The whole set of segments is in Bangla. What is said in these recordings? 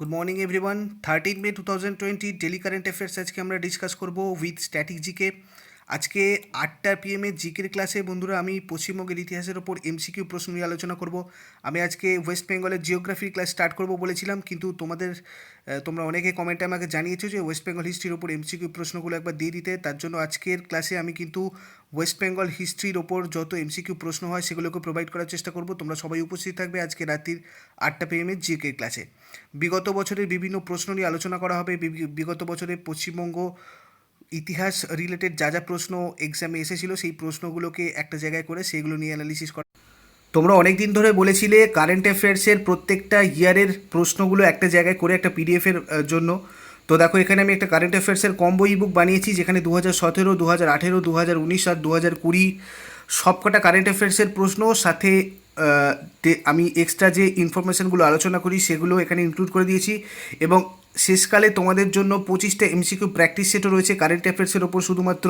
Good morning everyone. 13 মে 2020 ডেলি কারেন্ট অ্যাফেয়ার্স আজকে আমরা ডিসকাস করব উইথ স্ট্যাটিক জিকে। আজকে 8টা PM জিকের ক্লাসে বন্ধুরা আমি পশ্চিমবঙ্গের ইতিহাসের ওপর এমসিকিউ প্রশ্ন নিয়ে আলোচনা করব। আমি আজকে ওয়েস্ট বেঙ্গলের জিওগ্রাফির ক্লাস স্টার্ট করব বলেছিলাম, কিন্তু তোমরা অনেকে কমেন্টে আমাকে জানিয়েছো যে ওয়েস্ট বেঙ্গল হিস্ট্রির ওপর এমসিকিউ প্রশ্নগুলো একবার দিয়ে দিতে। তার জন্য আজকের ক্লাসে আমি কিন্তু ওয়েস্ট বেঙ্গল হিস্ট্রির ওপর যত এমসিকিউ প্রশ্ন হয় সেগুলোকে প্রোভাইড করার চেষ্টা করব। তোমরা সবাই উপস্থিত থাকবে আজকে রাত্রির 8টা PM জিকে ক্লাসে। বিগত বছরের বিভিন্ন প্রশ্ন নিয়ে আলোচনা করা হবে। বিগত বছরে পশ্চিমবঙ্গ ইতিহাস রিলেটেড যা যা প্রশ্ন এক্সামে এসেছিলো সেই প্রশ্নগুলোকে একটা জায়গায় করে সেগুলো নিয়ে অ্যানালিসিস করা। তোমরা অনেক দিন ধরে বলেছিলে কারেন্ট অ্যাফেয়ার্সের প্রত্যেকটা ইয়ারের প্রশ্নগুলো একটা জায়গায় করে একটা পিডিএফের জন্য। তো দেখো, এখানে আমি একটা কারেন্ট অ্যাফেয়ার্সের কম্বো ইবুক বানিয়েছি, যেখানে 2017, 2018, 2019 আর 2020 সবকটা কারেন্ট অ্যাফেয়ার্সের প্রশ্ন সাথে আমি এক্সট্রা যে ইনফরমেশানগুলো আলোচনা করি সেগুলো এখানে ইনক্লুড করে দিয়েছি। এবং শেষকালে তোমাদের জন্য 25টা এমসিকিউ প্র্যাকটিস সেটও রয়েছে কারেন্ট অ্যাফেয়ার্সের ওপর, শুধুমাত্র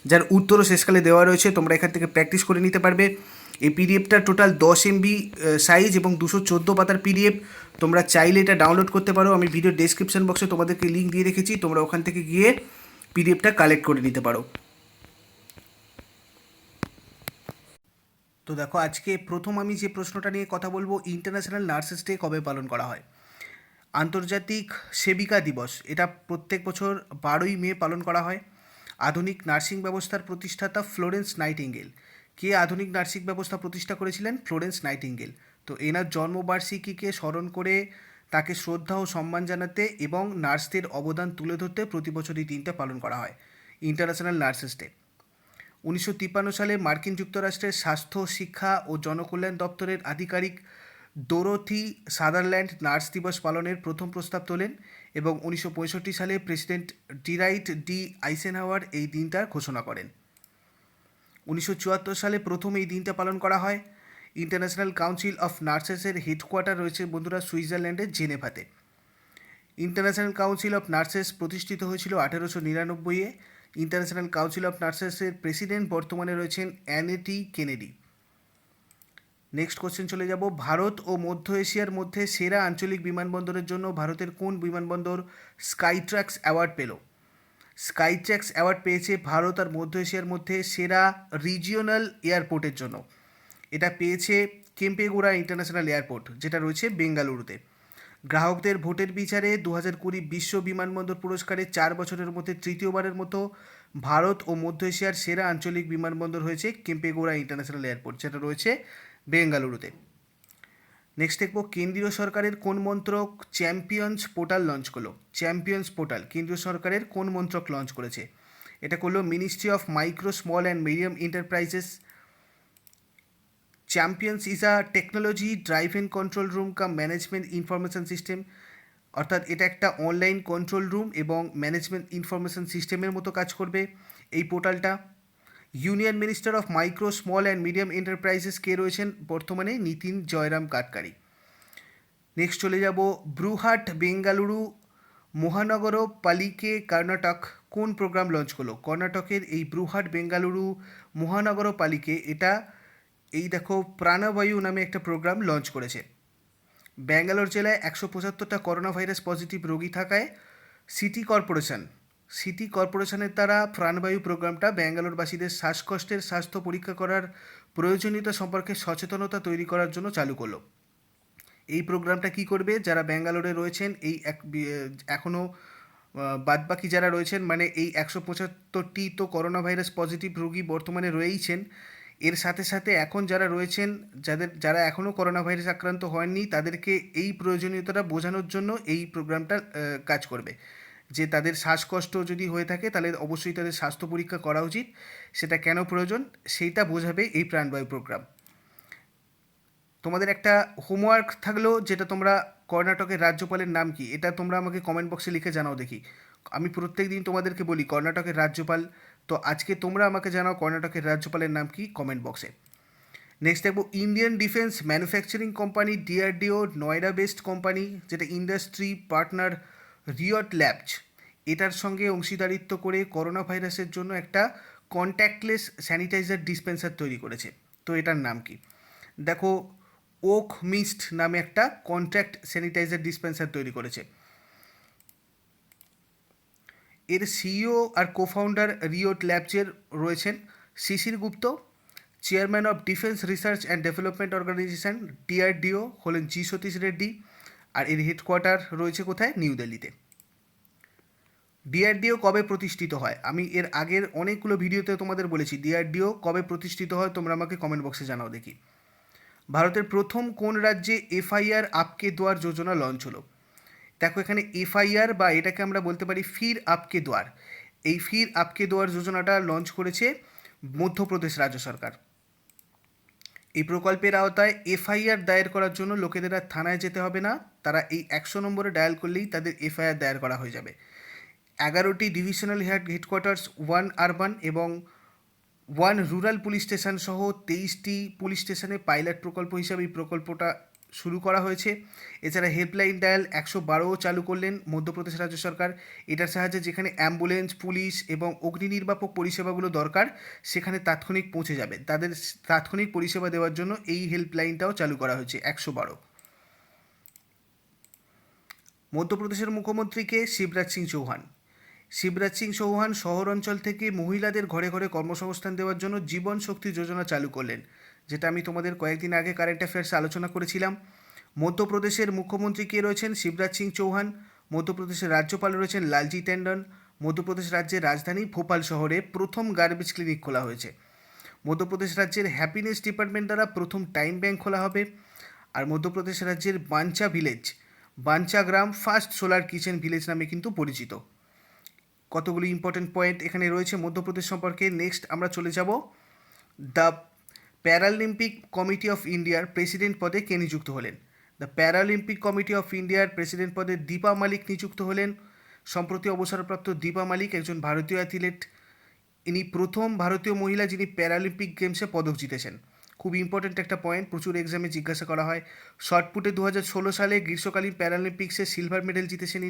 যার উত্তরও শেষকালে দেওয়া রয়েছে। তোমরা এখান থেকে প্র্যাকটিস করে নিতে পারবে। এই পিডিএফটা টোটাল 10 MB সাইজ এবং 214 পাতার পিডিএফ। তোমরা চাইলে এটা ডাউনলোড করতে পারো। আমি ভিডিও ডেসক্রিপশন বক্সে তোমাদেরকে লিঙ্ক দিয়ে রেখেছি, তোমরা ওখান থেকে গিয়ে পিডিএফটা কালেক্ট করে নিতে পারো। তো দেখো, আজকে প্রথম আমি যে প্রশ্নটা নিয়ে কথা বলবো, ইন্টারন্যাশনাল নার্সেস ডে কবে পালন করা হয়? আন্তর্জাতিক সেবিকা দিবস, এটা প্রত্যেক বছর 12ই মে পালন করা হয়। আধুনিক নার্সিং ব্যবস্থার প্রতিষ্ঠাতা ফ্লোরেন্স নাইটিঙ্গেল। কে আধুনিক নার্সিং ব্যবস্থা প্রতিষ্ঠা করেছিলেন? Florence nightingale. তো এনার জন্মবার্ষিকীকে স্মরণ করে তাকে শ্রদ্ধা ও সম্মান জানাতে এবং নার্সদের অবদান তুলে ধরতে প্রতি বছর এই দিনটা পালন করা হয়, ইন্টারন্যাশনাল নার্সেস ডে। 1953 সালে মার্কিন যুক্তরাষ্ট্রের স্বাস্থ্য, শিক্ষা ও জনকল্যাণ দপ্তরের আধিকারিক ডোরোথি সাদারল্যান্ড নার্স দিবস পালনের প্রথম প্রস্তাব তোলেন এবং 1965 সালে প্রেসিডেন্ট ডিরাইট ডি আইসেনহাওয়ার এই দিনটার ঘোষণা করেন। 1974 সালে প্রথম এই দিনটা পালন করা হয়। ইন্টারন্যাশনাল কাউন্সিল অফ নার্সেসের হেডকোয়ার্টার রয়েছে বন্ধুরা সুইজারল্যান্ডের জেনেভাতে। ইন্টারন্যাশনাল কাউন্সিল অফ নার্সেস প্রতিষ্ঠিত হয়েছিল 1899-এ। ইন্টারন্যাশনাল কাউন্সিল অফ নার্সেসের প্রেসিডেন্ট বর্তমানে রয়েছেন অ্যানেটি কেনেডি। নেক্সট কোশ্চেন চলে যাব, ভারত ও মধ্য এশিয়ার মধ্যে সেরা আঞ্চলিক বিমানবন্দরের জন্য ভারতের কোন বিমানবন্দর স্কাইট্র্যাক্স অ্যাওয়ার্ড পেল? স্কাইট্র্যাক্স অ্যাওয়ার্ড পেয়েছে ভারত আর মধ্য এশিয়ার মধ্যে সেরা রিজিওনাল এয়ারপোর্টের জন্য। এটা পেয়েছে কেম্পেগৌড়া ইন্টারন্যাশনাল এয়ারপোর্ট, যেটা রয়েছে বেঙ্গালুরুতে। গ্রাহকদের ভোটের বিচারে 2020 বিশ্ব বিমানবন্দর পুরস্কারে 4 বছরের মধ্যে তৃতীয়বারের মতো ভারত ও মধ্য এশিয়ার সেরা আঞ্চলিক বিমানবন্দর হয়েছে কেম্পেগৌড়া ইন্টারন্যাশনাল এয়ারপোর্ট, যেটা রয়েছে বেঙ্গালুরুতে। নেক্সট দেখব, কেন্দ্রীয় সরকারের কোন মন্ত্রক চ্যাম্পিয়ন্স পোর্টাল লঞ্চ করলো? চ্যাম্পিয়ন্স পোর্টাল কেন্দ্রীয় সরকারের কোন মন্ত্রক লঞ্চ করেছে? এটা করলো ministry of micro, small and medium enterprises. Champions is a technology driven control room cum management information system, অর্থাৎ এটা একটা অনলাইন কন্ট্রোল রুম এবং ম্যানেজমেন্ট ইনফরমেশন সিস্টেমের মতো কাজ করবে এই পোর্টালটা। Union minister of micro, small and medium enterprises কে রয়েছেন বর্তমানে? নীতিন জয়রাম গাডকারি। নেক্সট চলে যাব, ব্রুহাট বেঙ্গালুরু মহানগর পালিকে কর্ণাটক কোন প্রোগ্রাম লঞ্চ করলো? কর্ণাটকের এই ব্রুহাট বেঙ্গালুরু মহানগর পালিকে এটা এই দেখো প্রাণবায়ু নামে একটা প্রোগ্রাম লঞ্চ করেছে। ব্যাঙ্গালোর জেলায় 175টা করোনা ভাইরাস পজিটিভ রোগী থাকায় সিটি কর্পোরেশনের দ্বারা প্রাণবায়ু প্রোগ্রামটা ব্যাঙ্গালোরবাসীদের শ্বাসকষ্টের স্বাস্থ্য পরীক্ষা করার প্রয়োজনীয়তা সম্পর্কে সচেতনতা তৈরি করার জন্য চালু করলো। এই প্রোগ্রামটা কি করবে? যারা ব্যাঙ্গালোরে রয়েছেন, এই এখনও বাদবাকি যারা রয়েছেন, মানে এই 175টি তো করোনা ভাইরাস পজিটিভ রোগী বর্তমানে রয়েইছেন, এর সাথে সাথে এখন যারা রয়েছেন, যারা এখনও করোনা ভাইরাস আক্রান্ত হয়নি, তাদেরকে এই প্রয়োজনীয়তাটা বোঝানোর জন্য এই প্রোগ্রামটা কাজ করবে। যে তাদের শ্বাসকষ্ট যদি হয়ে থাকে তাহলে অবশ্যই তাদের স্বাস্থ্য পরীক্ষা করা উচিত, সেটা কেন প্রয়োজন সেইটা বোঝাবে এই প্রাণবায়ু প্রোগ্রাম। তোমাদের একটা হোমওয়ার্ক থাকলো, যেটা তোমরা কর্ণাটকের রাজ্যপালের নাম কি এটা তোমরা আমাকে কমেন্ট বক্সে লিখে জানাও দেখি। আমি প্রত্যেক দিন তোমাদেরকে বলি কর্ণাটকের রাজ্যপাল, তো আজকে তোমরা আমাকে জানাও কর্ণাটকের রাজ্যপালের নাম কি কমেন্ট বক্সে। নেক্সট দেখবো, Indian defence manufacturing company DRDO Noida based company, যেটা ইন্ডাস্ট্রি পার্টনার রিয়ট ল্যাবস, এটার সঙ্গে অংশীদারিত্ব করে করোনা ভাইরাসের জন্য একটা কন্ট্যাক্টলেস স্যানিটাইজার ডিসপেন্সার তৈরি করেছে। তো এটার নাম কি? দেখো, ওক মিস্ট নামে একটা কন্ট্রাক্ট স্যানিটাইজার ডিসপেন্সার তৈরি করেছে। এর সিইও আর কোফাউন্ডার রিওট ল্যাবসের রয়েছেন Shishir Gupta. Chairman of defence research and development organisation DRDO হলেন জি সতীশ রেড্ডি। আর এর হেডকোয়ার্টার রয়েছে কোথায়? নিউ দিল্লিতে। ডিআরডিও কবে প্রতিষ্ঠিত হয়? আমি এর আগের অনেকগুলো ভিডিওতে তোমাদের বলেছি ডিআরডিও কবে প্রতিষ্ঠিত হয়, তোমরা আমাকে কমেন্ট বক্সে জানাও দেখি। ভারতের প্রথম কোন রাজ্যে এফআইআর আপকে দুয়ার যোজনা লঞ্চ হলো? দেখো এখানে এফআইআর বা এটাকে আমরা বলতে পারি ফির আপকে দুয়ার, এই ফির আপকে দুয়ার যোজনাটা লঞ্চ করেছে মধ্যপ্রদেশ রাজ্য সরকার। এই প্রকল্পের আওতায় এফআইআর দায়ের করার জন্য লোকেদের আর থানায় যেতে হবে না, তারা এই 100 নম্বরে ডায়াল করলেই তাদের এফআইআর দায়ের করা হয়ে যাবে। 11টি ডিভিশনাল হেডকোয়ার্টার্স, 1 আরবান এবং 1 রুরাল পুলিশ স্টেশন সহ 23টি পুলিশ স্টেশনে পাইলট প্রকল্প হিসাবে এই প্রকল্পটা শুরু করা হয়েছে। এছাড়া হেল্পলাইন ডায়াল 112ও চালু করলেন মধ্যপ্রদেশ রাজ্য সরকার। এটার সাহায্যে যেখানে অ্যাম্বুলেন্স, পুলিশ এবং অগ্নি নির্বাপক পরিষেবাগুলো দরকার সেখানে তাৎক্ষণিক পৌঁছে যাবে, তাদের তাৎক্ষণিক পরিষেবা দেওয়ার জন্য এই হেল্পলাইনটাও চালু করা হয়েছে 112। মধ্যপ্রদেশের মুখ্যমন্ত্রীকে শিবরাজ সিং চৌহান। শিবরাজ সিং চৌহান শহর অঞ্চল থেকে মহিলাদের ঘরে ঘরে কর্মসংস্থান দেওয়ার জন্য জীবন শক্তি যোজনা চালু করলেন, যেটা আমি তোমাদের কয়েকদিন আগে কারেন্ট অ্যাফেয়ার্সে আলোচনা করেছিলাম। মধ্যপ্রদেশের মুখ্যমন্ত্রী কে রয়েছেন? শিবরাজ সিং চৌহান। মধ্যপ্রদেশের রাজ্যপাল রয়েছেন লালজি ট্যান্ডন। মধ্যপ্রদেশ রাজ্যের রাজধানী ভোপাল শহরে প্রথম গার্বেজ ক্লিনিক খোলা হয়েছে। মধ্যপ্রদেশ রাজ্যের হ্যাপিনেস ডিপার্টমেন্ট দ্বারা প্রথম টাইম ব্যাংক খোলা হবে। আর মধ্যপ্রদেশ রাজ্যের বাঞ্চা ভিলেজ, বাঞ্চা গ্রাম ফার্স্ট সোলার কিচেন ভিলেজ নামে কিন্তু পরিচিত। কতগুলি ইম্পর্টেন্ট পয়েন্ট এখানে রয়েছে মধ্যপ্রদেশ সম্পর্কে। নেক্সট আমরা চলে যাব দ্য প্যারালিম্পিক কমিটি অফ ইন্ডিয়ার প্রেসিডেন্ট পদে কে নিযুক্ত হলেন? দ্য প্যারালিম্পিক কমিটি অফ ইন্ডিয়ার প্রেসিডেন্ট পদে দীপা মালিক নিযুক্ত হলেন। সম্প্রতি অবসরপ্রাপ্ত দীপা মালিক একজন ভারতীয় অ্যাথলিট। ইনি প্রথম ভারতীয় মহিলা যিনি প্যারালিম্পিক গেমসে পদক জিতেছেন। খুব ইম্পর্টেন্ট একটা পয়েন্ট, প্রচুর এক্সামে জিজ্ঞাসা করা হয়। শর্টপুটে 2016 সালে গ্রীষ্মকালীন প্যারালিম্পিক্সে সিলভার মেডেল জিতেছেন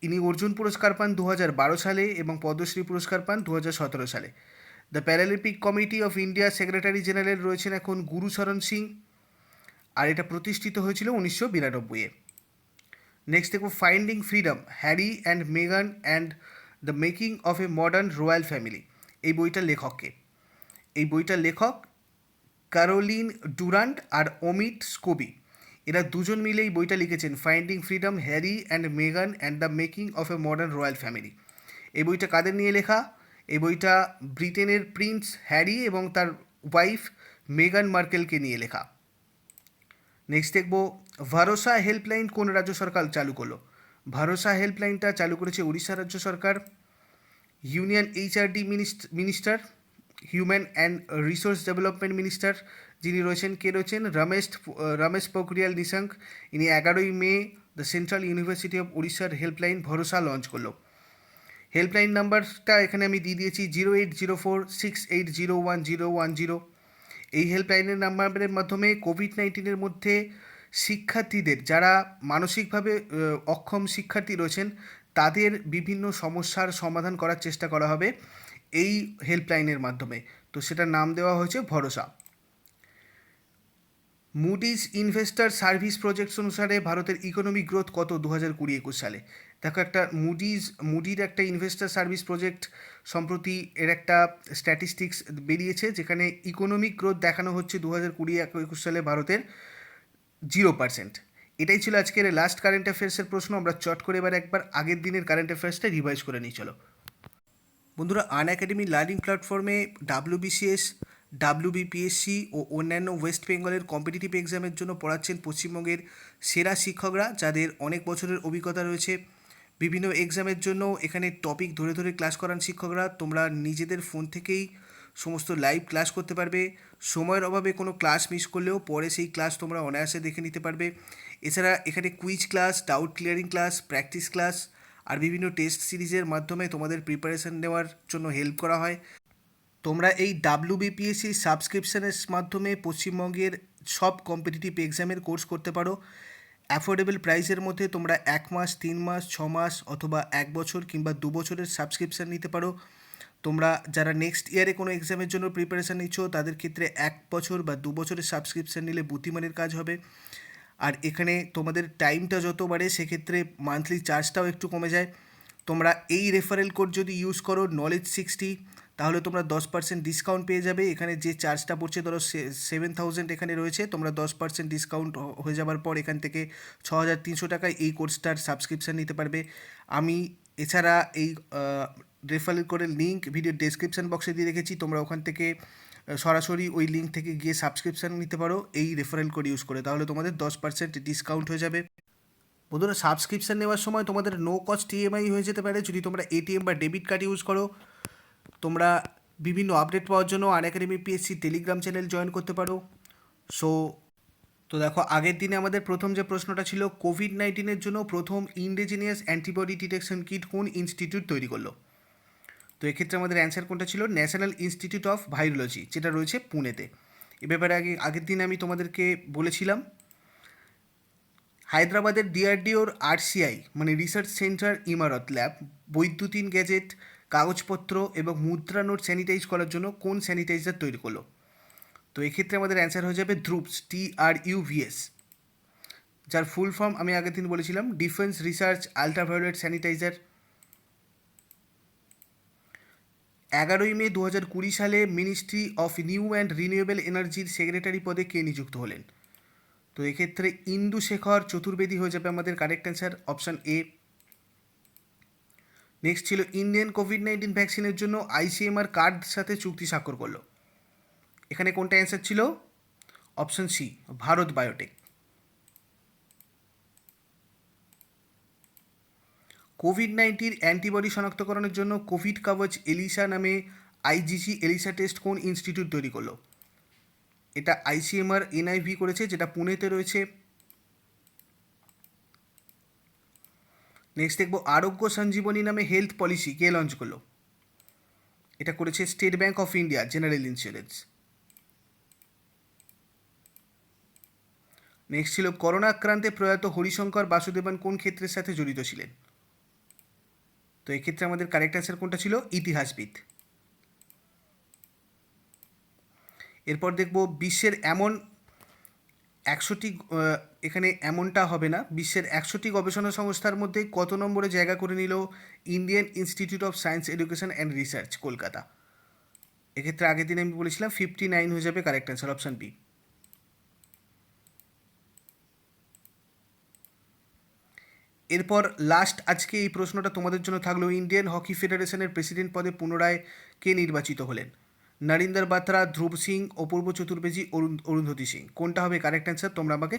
ইনি অর্জুন পুরস্কার পান 2012 সালে এবং পদ্মশ্রী পুরস্কার পান 2017 সালে। The Paralympic committee of India secretary general রয়েছেন এখন গুরুচরণ সিং, আর এটা প্রতিষ্ঠিত হয়েছিল 1992-এ। নেক্সট দেখব ফাইন্ডিং ফ্রিডম, হ্যারি অ্যান্ড মেগান and the making of a modern royal family. এই বইটার লেখককে? এই বইটার লেখক ক্যারোলিন ডুরান্ট আর অমিত স্কোবি। এরা দুজন মিলে এই বইটা লিখেছেন, ফাইন্ডিং ফ্রিডম, হ্যারি অ্যান্ড মেগান and the making of a modern royal family. এই বইটা কাদের নিয়ে লেখা? এই বইটা ব্রিটেনের প্রিন্স হ্যারি এবং তার ওয়াইফ মেগান মার্কেলকে নিয়ে লেখা। নেক্সট দেখব ভরসা হেল্পলাইন কোন রাজ্য সরকার চালু করলো? ভরসা হেল্পলাইনটা চালু করেছে উড়িষ্যা রাজ্য সরকার। Union HRD minister, human and resource development minister যিনি রয়েছেন, কে রয়েছেন? রমেশ পোখরিয়াল নিশাঙ্ক। ইনি 11ই মে দ্য সেন্ট্রাল ইউনিভার্সিটি অফ উড়িষ্যার হেল্পলাইন ভরসা লঞ্চ করলো। হেল্পলাইন নাম্বারটা এখানে আমি দিয়ে দিয়েছি 080468011010। এই হেল্পলাইনের নাম্বারের মাধ্যমে কোভিড-19-এর মধ্যে শিক্ষার্থীদের, যারা মানসিকভাবে অক্ষম শিক্ষার্থী রয়েছেন, তাদের বিভিন্ন সমস্যার সমাধান করার চেষ্টা করা হবে এই হেল্পলাইনের মাধ্যমে। তো সেটার নাম দেওয়া হয়েছে ভরসা। মুডিজ ইনভেস্টার সার্ভিস প্রজেক্টস অনুসারে ভারতের ইকোনমিক গ্রোথ কত 2020-21 সালে? দেখো একটা মুডির একটা ইনভেস্টার সার্ভিস প্রজেক্ট সম্প্রতি এর একটা স্ট্যাটিস্টিক্স বেরিয়েছে, যেখানে ইকোনমিক গ্রোথ দেখানো হচ্ছে 2020-21 সালে ভারতের 0%। এটাই ছিল আজকের লাস্ট কারেন্ট অ্যাফেয়ার্সের প্রশ্ন। আমরা চট করে এবার একবার আগের দিনের কারেন্ট অ্যাফেয়ার্সটা রিভাইজ করে নিই চলো। বন্ধুরা, আনএকাডেমি লার্নিং প্ল্যাটফর্মে WBCS, WBPSC ও অন্যান্য ওয়েস্ট বেঙ্গলের কম্পিটিটিভ এক্সামের জন্য পড়াচ্ছেন পশ্চিমবঙ্গের সেরা শিক্ষকরা, যাদের অনেক বছরের অভিজ্ঞতা রয়েছে। বিভিন্ন এক্সামের জন্য এখানে টপিক ধরে ধরে ক্লাস করান শিক্ষকরা। তোমরা নিজেদের ফোন থেকেই সমস্ত লাইভ ক্লাস করতে পারবে। সময়ের অভাবে কোনো ক্লাস মিস করলেও পরে সেই ক্লাস তোমরা অনায়াসে দেখে নিতে পারবে। এছাড়া এখানে quiz class, doubt clearing class, practice class আর বিভিন্ন টেস্ট সিরিজের মাধ্যমে তোমাদের প্রিপারেশান নেওয়ার জন্য হেল্প করা হয়। তোমরা এই WBPSC সাবস্ক্রিপশনের মাধ্যমে পশ্চিমবঙ্গের সব কম্পিটিটিভ এক্সামের কোর্স করতে পারো। অ্যাফোর্ডেবল প্রাইসের মধ্যে তোমরা 1 মাস, 3 মাস, 6 মাস অথবা 1 বছর কিংবা 2 বছরের সাবস্ক্রিপশান নিতে পারো। তোমরা যারা নেক্সট ইয়ারে কোনো এক্সামের জন্য প্রিপারেশান নিচ্ছ তাদের ক্ষেত্রে 1 বছর বা 2 বছরের সাবস্ক্রিপশান নিলে বুদ্ধিমানের কাজ হবে। আর এখানে তোমাদের টাইমটা যত বাড়ে সেক্ষেত্রে মান্থলি চার্জটাও একটু কমে যায়। তোমরা এই রেফারেল কোড যদি ইউজ করো knowledge60, তাহলে তোমরা 10% ডিসকাউন্ট পেয়ে যাবে। এখানে যে চার্জটা পড়ছে ধরো 7,000 এখানে রয়েছে, তোমরা 10% ডিসকাউন্ট হয়ে যাওয়ার পর এখান থেকে 6,300 টাকায় এই কোর্সটার সাবস্ক্রিপশান নিতে পারবে। আমি এছাড়া এই রেফারেল কোডের লিঙ্ক ভিডিও ডেসক্রিপশান বক্সে দিয়ে রেখেছি, তোমরা ওখান থেকে সরাসরি ওই লিঙ্ক থেকে গিয়ে সাবস্ক্রিপশান নিতে পারো এই রেফারেল কোড ইউজ করে, তাহলে তোমাদের 10% ডিসকাউন্ট হয়ে যাবে। বন্ধুরা, সাবস্ক্রিপশান নেওয়ার সময় তোমাদের নো কস্ট ইএমআই হয়ে যেতে পারে যদি তোমরা এটিএম বা ডেবিট কার্ড ইউজ করো। তোমরা বিভিন্ন আপডেট পাওয়ার জন্য Unacademy PSC Telegram channel join করতে পারো। তো দেখো, আগের দিনে আমাদের প্রথম যে প্রশ্নটা ছিল, কোভিড-19 জন্য প্রথম ইন্ডিজিনিয়াস অ্যান্টিবডি ডিটেকশন কিট কোন ইনস্টিটিউট তৈরি করলো? তো এক্ষেত্রে আমাদের অ্যান্সার কোনটা ছিল? ন্যাশনাল ইনস্টিটিউট অফ ভাইরোলজি, যেটা রয়েছে পুনেতে। এ ব্যাপারে আগের দিন আমি তোমাদেরকে বলেছিলাম। হায়দ্রাবাদের ডিআরডিওর আরসিআই মানে রিসার্চ সেন্টার ইমারত ল্যাব বৈদ্যুতিন গ্যাজেট, কাগজপত্র এবং মুদ্রা নোট স্যানিটাইজ করার জন্য কোন স্যানিটাইজার তৈরি করলো? তো এক্ষেত্রে আমাদের অ্যান্সার হয়ে যাবে দ্রুপস, TRUVS, যার ফুল ফর্ম আমি আগের দিন বলেছিলাম ডিফেন্স রিসার্চ আল্ট্রাভায়োলেট স্যানিটাইজার। 11ই মে 2020 সালে ministry of new and renewable এনার্জির সেক্রেটারি পদে কে নিযুক্ত হলেন? তো এক্ষেত্রে ইন্দু শেখর চতুর্বেদী হয়ে যাবে আমাদের correct answer, option A. Next ছিল ইন্ডিয়ান কোভিড-19 ভ্যাকসিনের জন্য ICMR কার্ড সাথে চুক্তি স্বাক্ষর করলো। এখানে কোনটা অ্যান্সার ছিল? Option C, Bharat Biotech. কোভিড-19 অ্যান্টিবডি শনাক্তকরণের জন্য কোভিড কাভাচ এলিসা নামে IgG এলিসা টেস্ট কোন ইনস্টিটিউট তৈরি করলো? এটা ICMR NIV করেছে, যেটা পুনেতে রয়েছে। নেক্সট দেখবো, আরোগ্য সঞ্জীবনী নামে হেলথ পলিসি কে লঞ্চ করলো? এটা করেছে state bank of India general insurance. Next ছিল, করোনা আক্রান্তে প্রয়াত হরিশঙ্কর বাসুদেবন কোন ক্ষেত্রের সাথে জড়িত ছিলেন? তো এক্ষেত্রে আমাদের কারেক্ট অ্যান্সার কোনটা ছিল? ইতিহাসবিদ। এরপর দেখব, বিশ্বের এমন 100টি, এখানে এমনটা হবে না, বিশ্বের 100টি গবেষণা সংস্থার মধ্যে কত নম্বরে জায়গা করে নিল Indian institute of science education and research Kolkata? এক্ষেত্রে আগের দিন আমি বলেছিলাম 59 হয়ে যাবে কারেক্ট অ্যান্সার, অপশান বি। এরপর লাস্ট আজকে এই প্রশ্নটা তোমাদের জন্য থাকলো, ইন্ডিয়ান হকি ফেডারেশনের প্রেসিডেন্ট পদে পুনরায় কে নির্বাচিত হলেন? নরিন্দর বাত্রা, ধ্রুব সিং, অপূর্ব চতুর্বেদী, অরুন্ধতী সিং। কোনটা হবে কারেক্ট অ্যান্সার তোমরা আমাকে